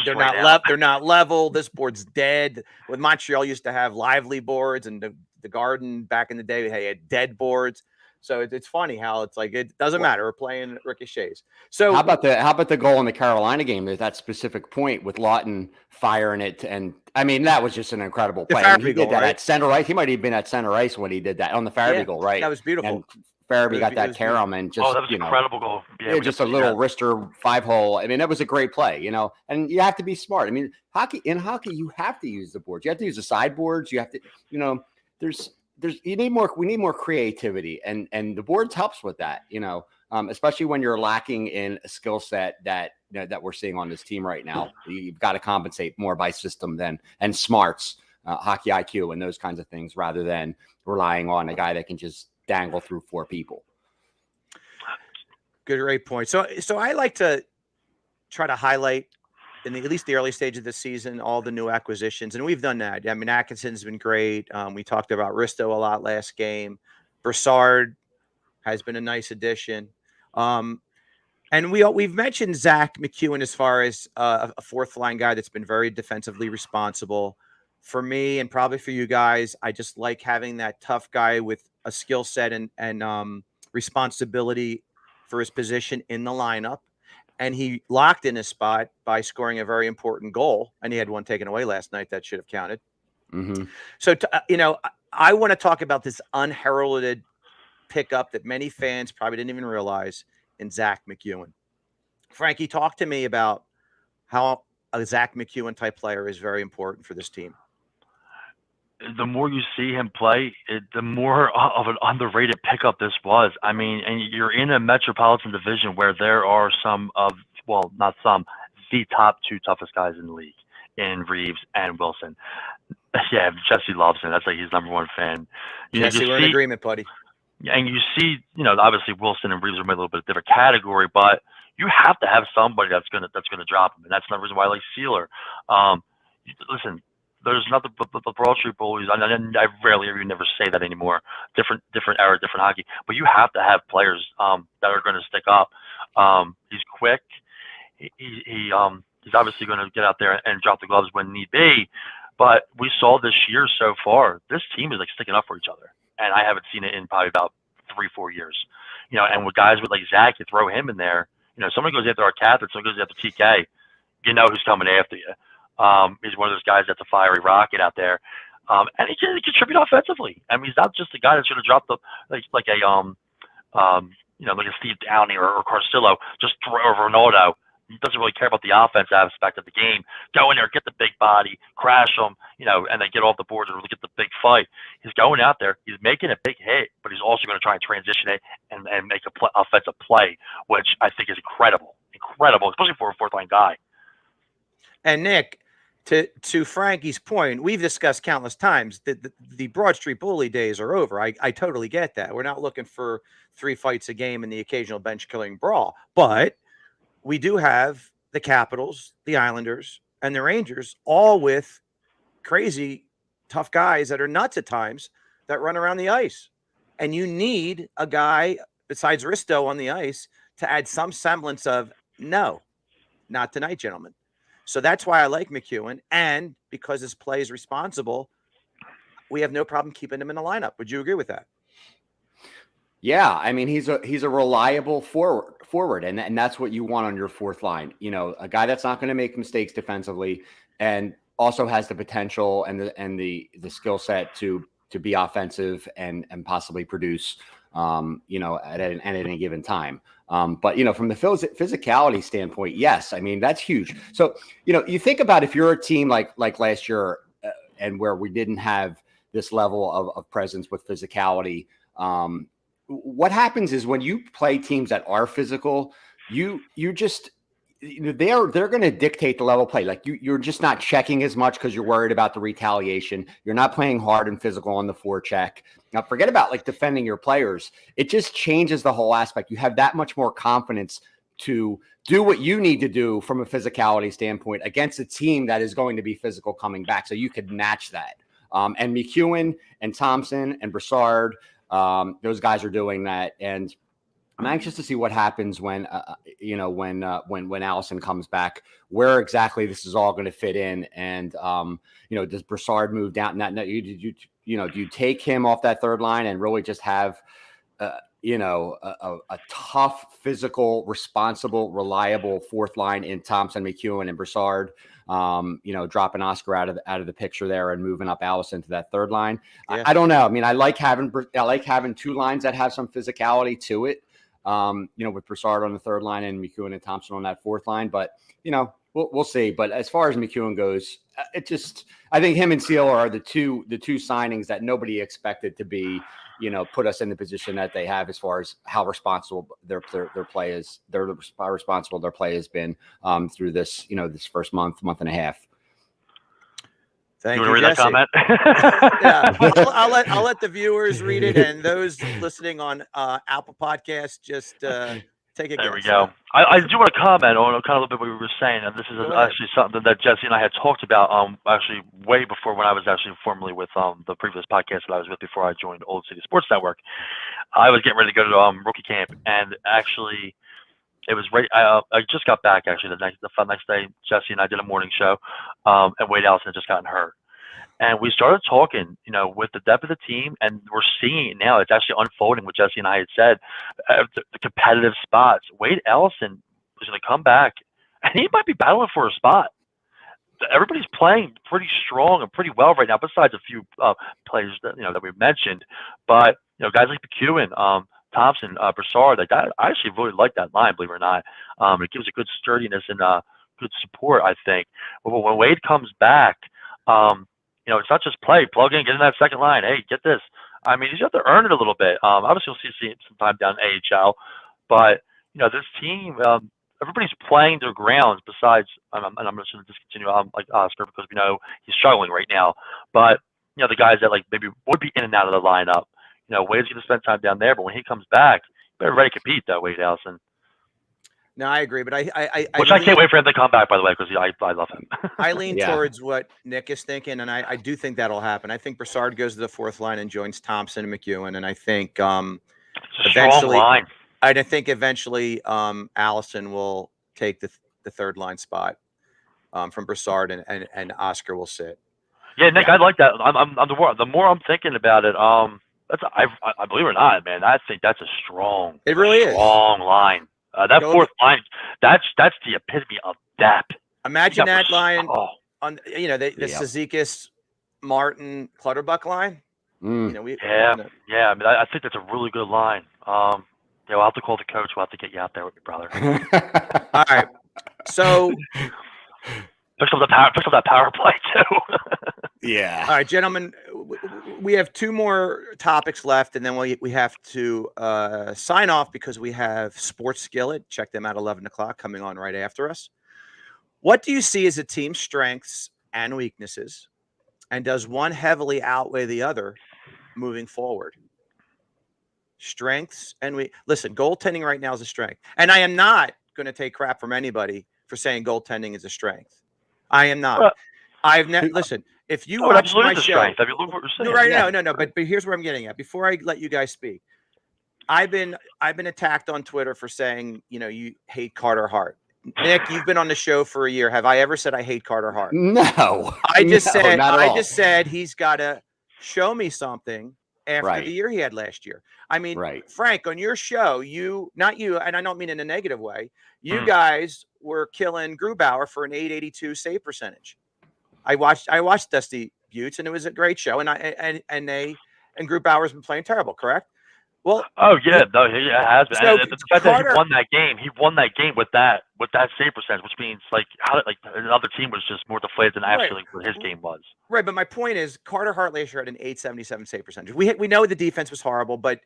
they're not level. This board's dead. With Montreal used to have lively boards, and the Garden back in the day, they had dead boards. So it's funny how it's like it doesn't matter. We're playing ricochets. So how about the goal in the Carolina game? There's that specific point with Lawton firing it, and I mean that was just an incredible play. He did that at center ice. He might have been at center ice when he did that on the Farabee goal, right? That was beautiful. And Farabee got that carom and just that was an incredible goal. Yeah, just a little wrister 5-hole. I mean, that was a great play, and you have to be smart. I mean, in hockey, you have to use the boards. You have to use the sideboards. You have to, we need more creativity, and the boards helps with that, especially when you're lacking in a skill set that we're seeing on this team right now. You've got to compensate more by system and smarts, hockey IQ, and those kinds of things, rather than relying on a guy that can just dangle through 4 people. Great point. So I like to try to highlight at least the early stage of the season, all the new acquisitions. And we've done that. I mean, Atkinson's been great. We talked about Risto a lot last game. Brassard has been a nice addition. And we've mentioned Zach McEwen as far as a fourth line guy that's been very defensively responsible. For me, and probably for you guys, I just like having that tough guy with a skill set and responsibility for his position in the lineup. And he locked in his spot by scoring a very important goal. And he had one taken away last night that should have counted. Mm-hmm. So, I want to talk about this unheralded pickup that many fans probably didn't even realize in Zach McEwen. Frankie, talk to me about how a Zach McEwen type player is very important for this team. The more you see him play, the more of an underrated pickup this was. I mean, and you're in a metropolitan division where there are the top 2 toughest guys in the league, in Reeves and Wilson. Yeah, Jesse loves him. That's like his number 1 fan. Jesse, we're in agreement, buddy. And you see, obviously Wilson and Reeves are in a little bit different category, but you have to have somebody that's gonna drop him, and that's another reason why I like Sealer. Listen. There's nothing but the Broad Street Bullies. I rarely ever never say that anymore. Different era, different hockey. But you have to have players that are going to stick up. He's quick. He's obviously going to get out there and drop the gloves when need be. But we saw this year so far, this team is like sticking up for each other, and I haven't seen it in probably about 3-4 years. And with guys with like Zach, you throw him in there. Somebody goes after our Catherine, somebody goes after TK. You know who's coming after you. He's one of those guys that's a fiery rocket out there, and he can contribute offensively. I mean, he's not just a guy that's going to drop the like a Steve Downey or Carcillo, just throw over Ronaldo. He doesn't really care about the offensive aspect of the game. Go in there, get the big body, crash them, and then get off the board and really get the big fight. He's going out there, he's making a big hit, but he's also going to try and transition it and make a offensive play, which I think is incredible, especially for a fourth line guy. And Nick, to Frankie's point, we've discussed countless times that the Broad Street Bully days are over. I totally get that. We're not looking for 3 fights a game and the occasional bench killing brawl, but we do have the Capitals, the Islanders, and the Rangers, all with crazy tough guys that are nuts at times that run around the ice. And you need a guy besides Risto on the ice to add some semblance of, no, not tonight, gentlemen. So that's why I like McEwen, and because his play is responsible, we have no problem keeping him in the lineup. Would you agree with that? Yeah, I mean he's a reliable forward, and that's what you want on your fourth line. A guy that's not going to make mistakes defensively, and also has the potential and the skill set to be offensive and possibly produce. At any given time. But from the physicality standpoint, yes, I mean, that's huge. So, you think about if you're a team like last year and where we didn't have this level of presence with physicality, what happens is when you play teams that are physical, you just, they're going to dictate the level of play. Like you're just not checking as much because you're worried about the retaliation. You're not playing hard and physical on the forecheck. Now, forget about like defending your players. It just changes the whole aspect. You have that much more confidence to do what you need to do from a physicality standpoint against a team that is going to be physical coming back. So you could match that. And McEwen and Thompson and Brassard, those guys are doing that. And I'm anxious to see what happens when Allison comes back, where exactly this is all going to fit in. And, does Brassard move down? Do you take him off that third line and really just have, a tough, physical, responsible, reliable fourth line in Thompson, McEwen, and Brassard, dropping Oscar out of the picture there and moving up Allison to that third line. Yeah. I don't know. I mean, I like having two lines that have some physicality to it. With Brassard on the third line and McEwen and Thompson on that fourth line, but we'll see. But as far as McEwen goes, I think him and Seal are the two signings that nobody expected to be, put us in the position that they have as far as how responsible their play is. How responsible their play has been through this, this first month and a half. Thank you. Want to read Jesse. That comment? Yeah, I'll let the viewers read it, and those listening on Apple Podcasts just take a guess. There we go. I do want to comment on kind of a little bit what we were saying, and this is actually something that Jesse and I had talked about actually way before when I was actually formerly with the previous podcast that I was with before I joined Old City Sports Network. I was getting ready to go to rookie camp, and actually it was right. I just got back actually the next day. Jesse and I did a morning show, and Wade Allison had just gotten hurt, and we started talking, with the depth of the team, and we're seeing it now. It's actually unfolding. What Jesse and I had said, the competitive spots. Wade Allison is going to come back, and he might be battling for a spot. Everybody's playing pretty strong and pretty well right now, besides a few players that we mentioned. But guys like McEwen, Thompson, Brassard, like that, I actually really like that line, believe it or not. It gives a good sturdiness and good support, I think. But when Wade comes back, it's not just play, plug in, get in that second line. Hey, get this. I mean, you have to earn it a little bit. Obviously, you'll see some time down AHL, but this team, everybody's playing their grounds. Besides, and I'm just going to discontinue like Oscar because we know he's struggling right now. But the guys that like maybe would be in and out of the lineup. Wade's going to spend time down there, but when he comes back, you better ready to compete, though, Wade Allison. No, I agree, but I can't wait for him to come back, by the way, because I love him. I lean towards what Nick is thinking, and I do think that'll happen. I think Brassard goes to the fourth line and joins Thompson and McEwen, and I think eventually Allison will take the third line spot from Brassard, and Oscar will sit. Yeah, Nick, I like that. The more I'm thinking about it, I believe it or not, man, I think that's a strong. It really is strong line. That fourth line, that's the epitome of depth. Imagine that line on the Cizikas, Martin, Clutterbuck line. I mean, I think that's a really good line. We'll have to call the coach. We'll have to get you out there with me, brother. All right. So pick up that power play too. Yeah. All right, gentlemen, we have two more topics left, and then we have to sign off because we have Sports Skillet. Check them out 11 o'clock coming on right after us. What do you see as a team's strengths and weaknesses, and does one heavily outweigh the other moving forward? Strengths and listen, goaltending right now is a strength, and I am not going to take crap from anybody for saying goaltending is a strength. I am not. Well, I've never listen. If you watch my show, strength. I mean, look what we're saying. Right? No. But here's where I'm getting at. Before I let you guys speak, I've been attacked on Twitter for saying you hate Carter Hart. Nick, you've been on the show for a year. Have I ever said I hate Carter Hart? No. I just said he's got to show me something after the year he had last year. I mean, Frank, on your show, not you, and I don't mean in a negative way. You guys were killing Grubauer for an .882 save percentage. I watched Dusty Buttes, and it was a great show. And Grubauer's been playing terrible, correct? Well, he has been. So the fact that he won that game with that save percentage, which means like another team was just more deflated than actually what his game was. Right, but my point is Carter Hart last year had an .877 save percentage. We know the defense was horrible, but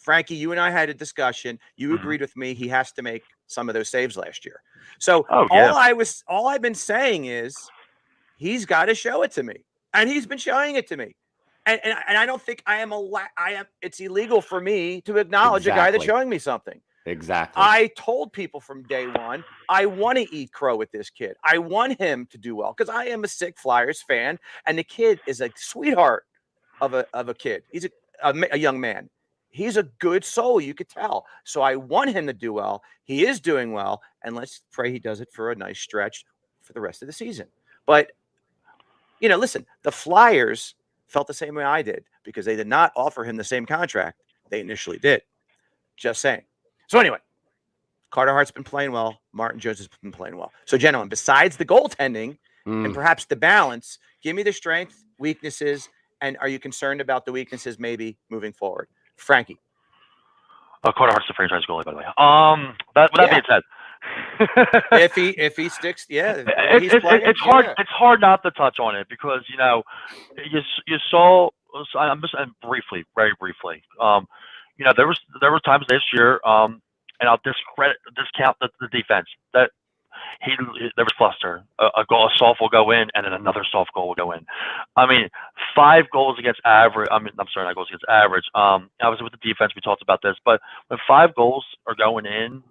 Frankie, you and I had a discussion. You agreed with me. He has to make some of those saves last year. So all I've been saying is he's got to show it to me, and he's been showing it to me. And I don't think it's illegal for me to acknowledge a guy that's showing me something. Exactly. I told people from day one, I want to eat crow with this kid. I want him to do well because I am a sick Flyers fan, and the kid is a sweetheart of a kid. He's a young man. He's a good soul, you could tell. So I want him to do well. He is doing well, and let's pray he does it for a nice stretch for the rest of the season. But, listen, the Flyers felt the same way I did because they did not offer him the same contract they initially did. Just saying. So anyway, Carter Hart's been playing well. Martin Jones has been playing well. So, gentlemen, besides the goaltending and perhaps the balance, give me the strength, weaknesses, and are you concerned about the weaknesses maybe moving forward? Frankie. Carter Hart's the franchise goalie, by the way. That being said, if he sticks, it's hard. It's hard not to touch on it because you saw. I'm just very briefly. There were times this year, and I'll discount the defense that there was cluster. A soft will go in, and then another soft goal will go in. I mean, 5 goals against average. I'm sorry, not goals against average. Obviously with the defense, we talked about this, but when 5 goals are going in,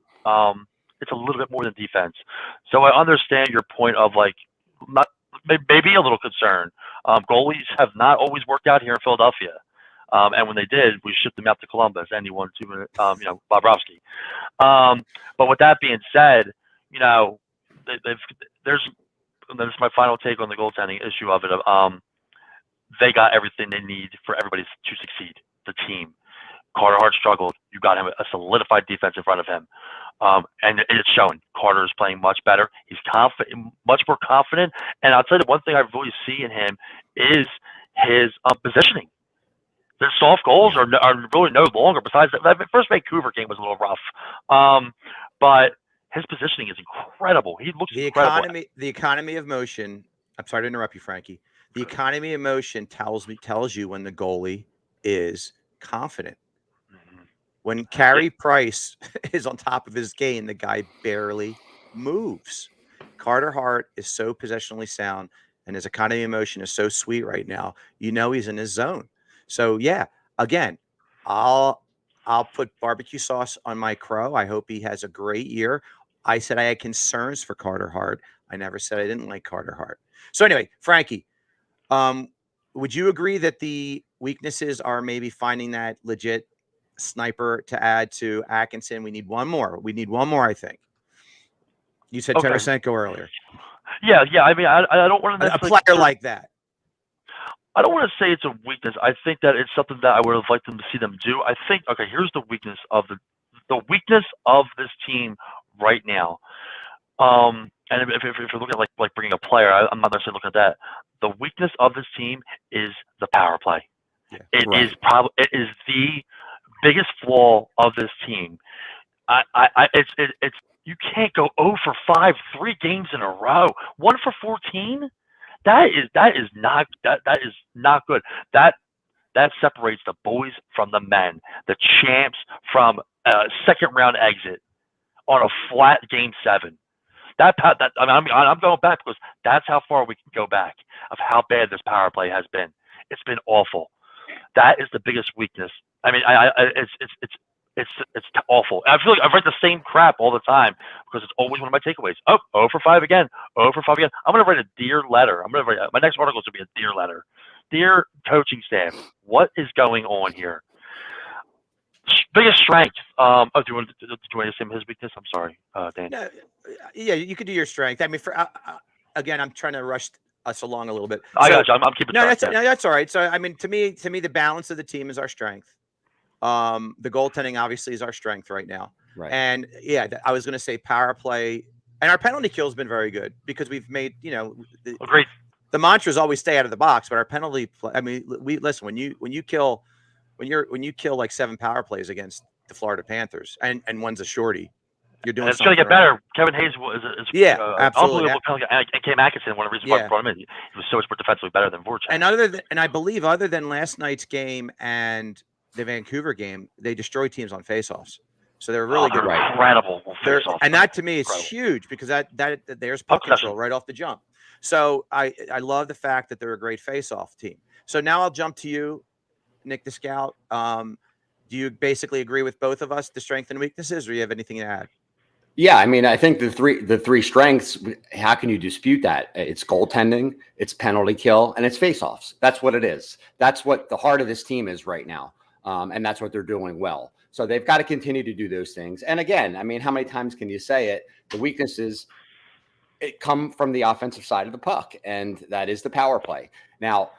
it's a little bit more than defense. So I understand your point of maybe a little concern. Goalies have not always worked out here in Philadelphia. And when they did, we shipped them out to Columbus, and he won 2 minutes, Bobrovsky. But with that being said, there's my final take on the goaltending issue of it. They got everything they need for everybody to succeed. The team. Carter Hart struggled. You got him a solidified defense in front of him. And it's showing. Carter is playing much better. He's confident, much more confident. And I'll tell you, one thing I really see in him is his positioning. The soft goals are really no longer. Besides that first Vancouver game was a little rough, but his positioning is incredible. He looks incredible. The economy of motion. I'm sorry to interrupt you, Frankie. The economy of motion tells you when the goalie is confident. When Carey Price is on top of his game, the guy barely moves. Carter Hart is so possessionally sound, and his economy of motion is so sweet right now. He's in his zone. So yeah, again, I'll put barbecue sauce on my crow. I hope he has a great year. I said I had concerns for Carter Hart. I never said I didn't like Carter Hart. So anyway, Frankie, would you agree that the weaknesses are maybe finding that legit sniper to add to Atkinson? We need one more. I think. You said Tarasenko earlier. Yeah. I mean, I don't want to a player like that. I don't want to say it's a weakness. I think that it's something that I would have liked them to see them do. I think, here's the weakness of the weakness of this team right now. And if you're looking at like bringing a player, I'm not necessarily looking at that. The weakness of this team is the power play. Yeah, it is the biggest flaw of this team. It's you can't go 0 for 5 3 games in a row. 1 for 14. That is not good. That separates the boys from the men, the champs from a second round exit on a flat game 7. I'm going back because that's how far we can go back of how bad this power play has been. It's been awful. That is the biggest weakness. I mean, it's awful. I feel like I've read the same crap all the time because it's always one of my takeaways. 0 for 5 again. 0 for 5 again. I'm going to write a dear letter. My next article is going to be a dear letter. Dear coaching staff, what is going on here? Biggest strength. Do you want to say his weakness? I'm sorry, Dan. No, yeah, you could do your strength. I mean, again, I'm trying to rush us along a little bit. I got you. I'm keeping track. That's all right. So, I mean, to me, the balance of the team is our strength. The goaltending obviously is our strength right now. Right. And yeah, I was going to say power play, and our penalty kill has been very good because we've made, Agreed. The mantra is always stay out of the box, but our penalty play, I mean, listen, when you kill like 7 power plays against the Florida Panthers and one's a shorty, you're doing it's going to get better. Kevin Hayes is absolutely. And Cam Atkinson, one of the reasons why I brought him in, he was so much more defensively better than Voracek. And I believe other than last night's game and the Vancouver game, they destroy teams on faceoffs. So they're really good. Incredible face-offs. And that to me is huge because that there's puck control right off the jump. So I love the fact that they're a great face-off team. So now I'll jump to you, Nick the Scout. Do you basically agree with both of us, the strengths and weaknesses, or do you have anything to add? Yeah, I mean, I think the three strengths, how can you dispute that? It's goaltending, it's penalty kill, and it's faceoffs. That's what it is. That's what the heart of this team is right now. And that's what they're doing well. So they've got to continue to do those things. And again, I mean, how many times can you say it? The weaknesses come from the offensive side of the puck, and that is the power play. Now,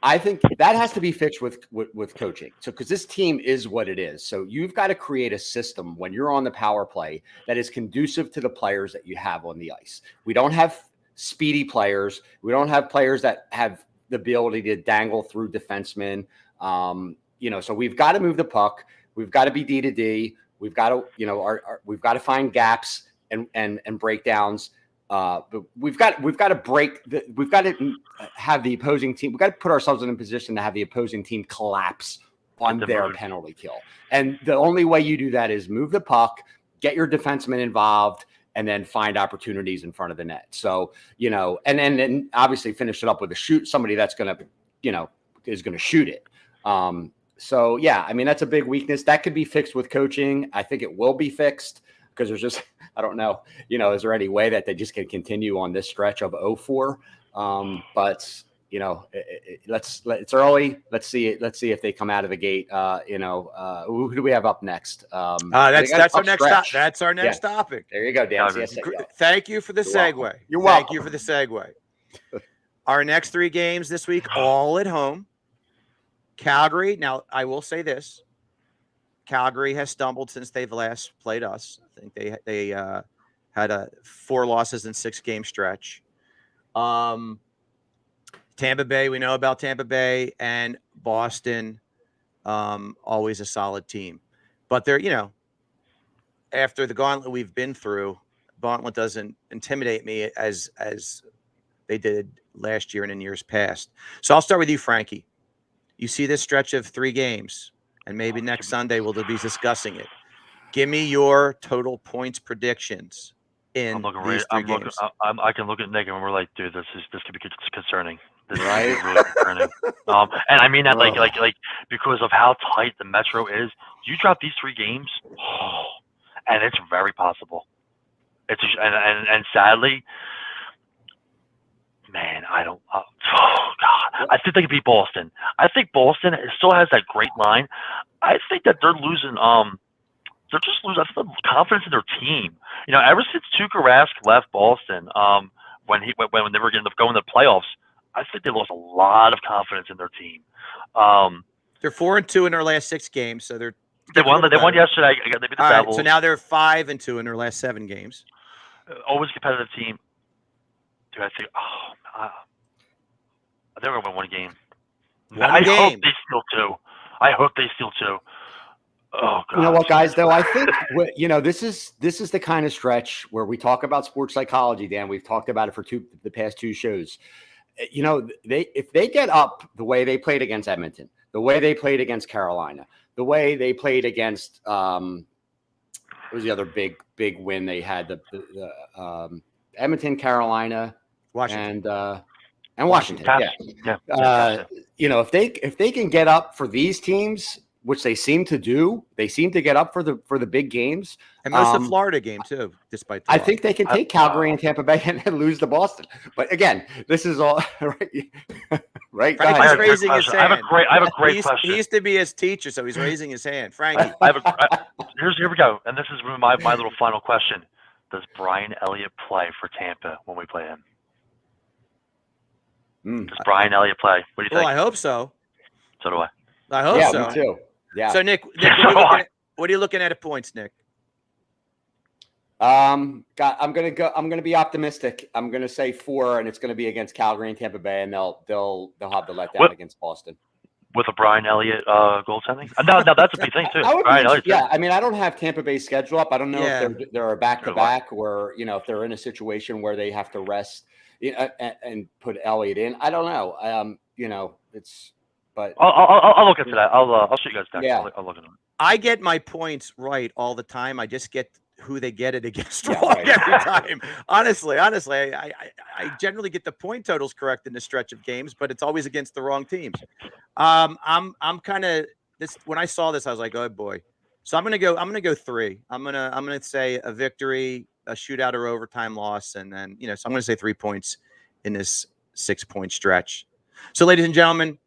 I think that has to be fixed with coaching. So, because this team is what it is. So you've got to create a system when you're on the power play that is conducive to the players that you have on the ice. We don't have speedy players. We don't have players that have the ability to dangle through defensemen. So we've got to move the puck. We've got to be D to D. We've got to, we've got to find gaps and breakdowns. But we've got to have the opposing team. We've got to put ourselves in a position to have the opposing team collapse on their penalty kill. And the only way you do that is move the puck, get your defensemen involved, and then find opportunities in front of the net. So, and then obviously finish it up with a shoot, somebody that's going to, is going to shoot it. So yeah, I mean, that's a big weakness that could be fixed with coaching. I think it will be fixed because there's just, I don't know, is there any way that they just can continue on this stretch of 0-4? But it's early. Let's see if they come out of the gate. Who do we have up next? That's our next. That's our next topic. There you go, Dan. Thank you for the segue. You're welcome. Thank you for the segue. Our next 3 games this week, all at home. Calgary. Now, I will say this. Calgary has stumbled since they've last played us. I think they had 4 losses in 6-game stretch. Tampa Bay, we know about Tampa Bay, and Boston, always a solid team. But they're, after the gauntlet we've been through, gauntlet doesn't intimidate me as they did last year and in years past. So I'll start with you, Frankie. You see this stretch of 3 games, and maybe next Sunday we'll be discussing it. Give me your total points predictions in these 3 games. I can look at Nick and we're like, dude, this could be concerning. This is really concerning. And I mean that like because of how tight the Metro is. You drop these 3 games, and it's very possible. And sadly, man, I don't. Oh God, I think they could beat Boston. I think Boston still has that great line. I think that they're losing. They're just losing confidence in their team. Ever since Tuukka Rask left Boston, when they were going to the playoffs, I think they lost a lot of confidence in their team. They're 4-2 in their last 6 games, so they won yesterday. They beat the Devils. So now they're 5-2 in their last 7 games. Always a competitive team. Dude, I think. They're going to win 1 game. I hope they steal 2. Oh, God. You know what, guys? Though I think this is the kind of stretch where we talk about sports psychology, Dan. We've talked about it for the past 2 shows. If they get up the way they played against Edmonton, the way they played against Carolina, the way they played against what was the other big win they had? The Edmonton, Carolina, Washington. And Washington. Yeah. If they can get up for these teams, which they seem to do, they seem to get up for the big games. And most of the Florida game too, despite I think they can take Calgary and Tampa Bay and lose to Boston. But again, this is all right. Frankie's raising his hand. I have a great question. He used to be his teacher, so he's raising his hand. Frankie. Here we go. And this is my little final question. Does Brian Elliott play for Tampa when we play him? Does Brian Elliott play? What do you think? Well, I hope so. So do I. I hope so. Me too. Yeah. So Nick, what are you looking at points, Nick? I'm gonna be optimistic. I'm gonna say 4, and it's gonna be against Calgary and Tampa Bay, and they'll have the letdown against Boston. With a Brian Elliott goaltending? No, that's a big thing too. I mean, I don't have Tampa Bay's schedule up. I don't know if they're a back-to-back or if they're in a situation where they have to rest and put Elliott in. I don't know. but I'll look into that. I'll shoot you guys text. Yeah. I'll look into it. I get my points right all the time. I just get who they get it against Yeah, wrong right. every time. Honestly, I generally get the point totals correct in the stretch of games, but it's always against the wrong teams. I'm kind of this when I saw this, I was like, oh boy. So I'm gonna go 3. I'm gonna say a victory, a shootout or overtime loss, and then so I'm gonna say 3 points in this 6-point stretch. So, ladies and gentlemen,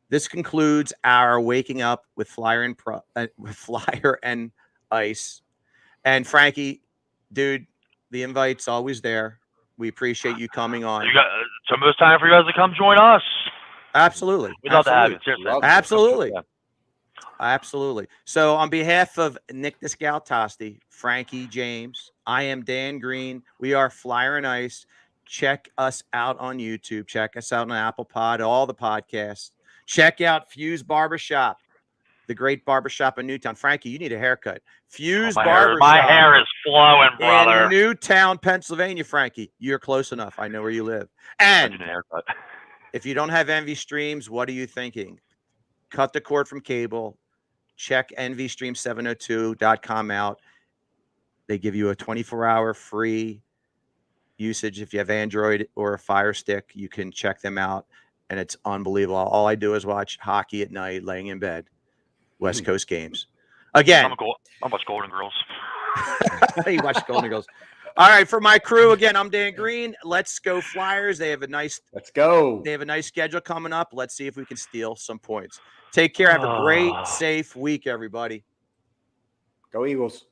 this concludes our waking up with Flyer and Ice. And Frankie, dude, the invite's always there. We appreciate you coming on. Some of it's time for you guys to come join us. Absolutely. We'd love to have you. Seriously. Absolutely. Absolutely. So on behalf of Nick Descaltasti, Frankie James, I am Dan Green. We are Flyer and Ice. Check us out on YouTube. Check us out on Apple Pod, all the podcasts. Check out Fuse Barbershop, the great barbershop in Newtown. Frankie, you need a haircut. Fuse Barbershop. My hair is flowing, brother. In Newtown, Pennsylvania, Frankie. You're close enough. I know where you live. And if you don't have Envy Streams, what are you thinking? Cut the cord from cable. Check envystream702.com out. They give you a 24-hour free usage. If you have Android or a Fire Stick, you can check them out. And it's unbelievable. All I do is watch hockey at night, laying in bed. West Coast games. Again. I watch Golden Girls. You watch Golden Girls. All right, for my crew, again, I'm Dan Green. Let's go Flyers. Let's go. They have a nice schedule coming up. Let's see if we can steal some points. Take care. Have a great, safe week, everybody. Go Eagles.